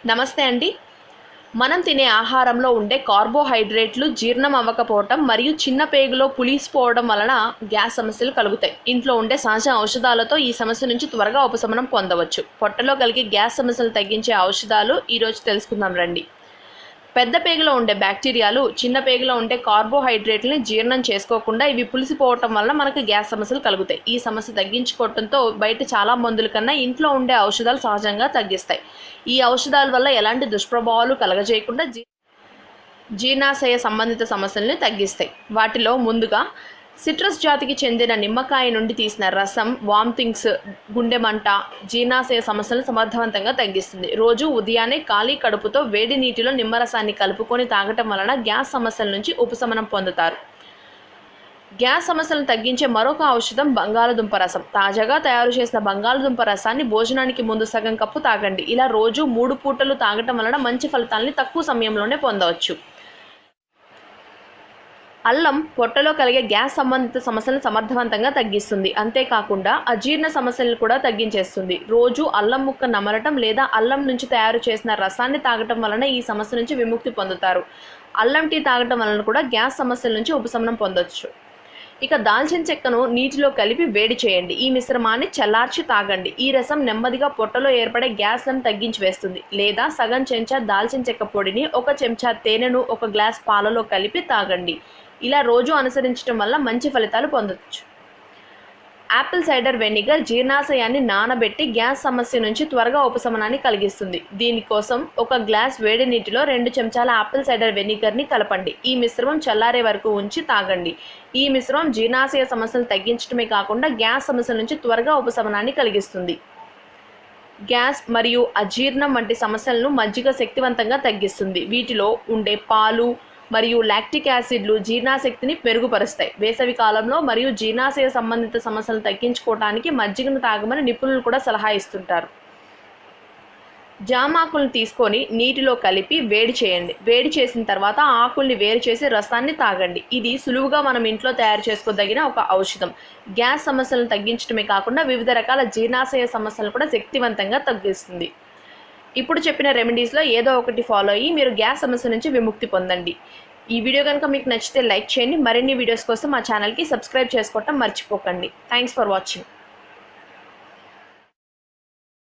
నమస్తే అండి. మనం తినే ఆహారంలో ఉండే కార్బోహైడ్రేట్లు జీర్ణం అవ్వకపోవటం మరియు చిన్న పేగులో పులిసిపోవడం వలన గ్యాస్ సమస్యలు కలుగుతాయి. ఇంట్లో ఉండే సహజ ఔషధాలతో ఈ సమస్య నుంచి త్వరగా ఉపశమనం పొందవచ్చు. పొట్టలో కలిగే గ్యాస్ సమస్యలు తగ్గించే ఔషధాలు ఈరోజు తెలుసుకుందాం రండి. పెద్ద పేగులో ఉండే బ్యాక్టీరియాలు చిన్న పేగులో ఉండే కార్బోహైడ్రేట్లని జీర్ణం చేసుకోకుండా ఇవి పులిసిపోవటం వల్ల మనకు గ్యాస్ సమస్యలు కలుగుతాయి. ఈ సమస్య తగ్గించుకోవడంతో బయట చాలా మందుల కన్నా ఇంట్లో ఉండే ఔషధాలు సహజంగా తగ్గిస్తాయి. ఈ ఔషధాల వల్ల ఎలాంటి దుష్ప్రభావాలు కలగజేయకుండా జీర్ణాశయ సంబంధిత సమస్యలను తగ్గిస్తాయి. వాటిలో ముందుగా సిట్రస్ జాతికి చెందిన నిమ్మకాయ నుండి తీసిన రసం వామిటింగ్స్, గుండె మంట, జీర్ణాశయ సమస్యలను సమర్థవంతంగా తగ్గిస్తుంది. రోజు ఉదయాన్నే ఖాళీ కడుపుతో వేడి నీటిలో నిమ్మరసాన్ని కలుపుకొని తాగటం వలన గ్యాస్ సమస్యల నుంచి ఉపశమనం పొందుతారు. గ్యాస్ సమస్యలను తగ్గించే మరొక ఔషధం బంగాళదుంప రసం. తాజాగా తయారు చేసిన బంగాళదుంప రసాన్ని భోజనానికి ముందు సగం కప్పు తాగండి. ఇలా రోజు 3 పూటలు తాగటం వలన మంచి ఫలితాలని తక్కువ సమయంలోనే పొందవచ్చు. అల్లం పొట్టలో కలిగే గ్యాస్ సంబంధిత సమస్యలను సమర్థవంతంగా తగ్గిస్తుంది. అంతేకాకుండా అజీర్ణ సమస్యలను కూడా తగ్గించేస్తుంది. రోజు అల్లం ముక్క నమలటం లేదా అల్లం నుంచి తయారు చేసిన రసాన్ని తాగటం వలన ఈ సమస్య నుంచి విముక్తి పొందుతారు. అల్లం టీ తాగటం వలన కూడా గ్యాస్ సమస్యల నుంచి ఉపశమనం పొందవచ్చు. ఇక దాల్చిన చెక్కను నీటిలో కలిపి వేడి చేయండి. ఈ మిశ్రమాన్ని చల్లార్చి తాగండి. ఈ రసం నెమ్మదిగా పొట్టలో ఏర్పడే గ్యాస్లను తగ్గించి వేస్తుంది. లేదా సగం చెంచా దాల్చిన చెక్క పొడిని 1 చెంచా తేనెను 1 గ్లాస్ పాలలో కలిపి తాగండి. ఇలా రోజు అనుసరించడం వల్ల మంచి ఫలితాలు పొందవచ్చు. యాపిల్ సైడర్ వెనిగర్ జీర్ణాశయాన్ని నానబెట్టి గ్యాస్ సమస్య నుంచి త్వరగా ఉపశమనాన్ని కలిగిస్తుంది. దీనికోసం 1 గ్లాస్ వేడి నీటిలో 2 చెంచాల యాపిల్ సైడర్ వెనిగర్ని కలపండి. ఈ మిశ్రమం చల్లారే వరకు ఉంచి తాగండి. ఈ మిశ్రమం జీర్ణాశయ సమస్యలు తగ్గించడమే కాకుండా గ్యాస్ సమస్యల నుంచి త్వరగా ఉపశమనాన్ని కలిగిస్తుంది. గ్యాస్ మరియు అజీర్ణం వంటి సమస్యలను మజ్జిగ శక్తివంతంగా తగ్గిస్తుంది. వీటిలో ఉండే పాలు మరియు లాక్టిక్ యాసిడ్లు జీర్ణశక్తిని మెరుగుపరుస్తాయి. వేసవి కాలంలో మరియు జీర్ణాశయ సంబంధిత సమస్యలను తగ్గించుకోవడానికి మజ్జిగను తాగమని నిపుణులు కూడా సలహా ఇస్తుంటారు. జామ ఆకులను తీసుకొని నీటిలో కలిపి వేడి చేయండి. వేడి చేసిన తర్వాత ఆకుల్ని వేరు చేసి రసాన్ని తాగండి. ఇది సులువుగా మనం ఇంట్లో తయారు చేసుకోదగిన ఒక ఔషధం. గ్యాస్ సమస్యలను తగ్గించడమే కాకుండా వివిధ రకాల జీర్ణాశయ సమస్యలను కూడా శక్తివంతంగా తగ్గిస్తుంది. ఇప్పుడు చెప్పిన రెమెడీస్లో ఏదో ఒకటి ఫాలో అయ్యి మీరు గ్యాస్ సమస్య నుంచి విముక్తి పొందండి. ఈ వీడియో కనుక మీకు నచ్చితే లైక్ చేయండి. మరిన్ని వీడియోస్ కోసం మా ఛానల్కి సబ్స్క్రైబ్ చేసుకోవటం మర్చిపోకండి. Thanks for watching.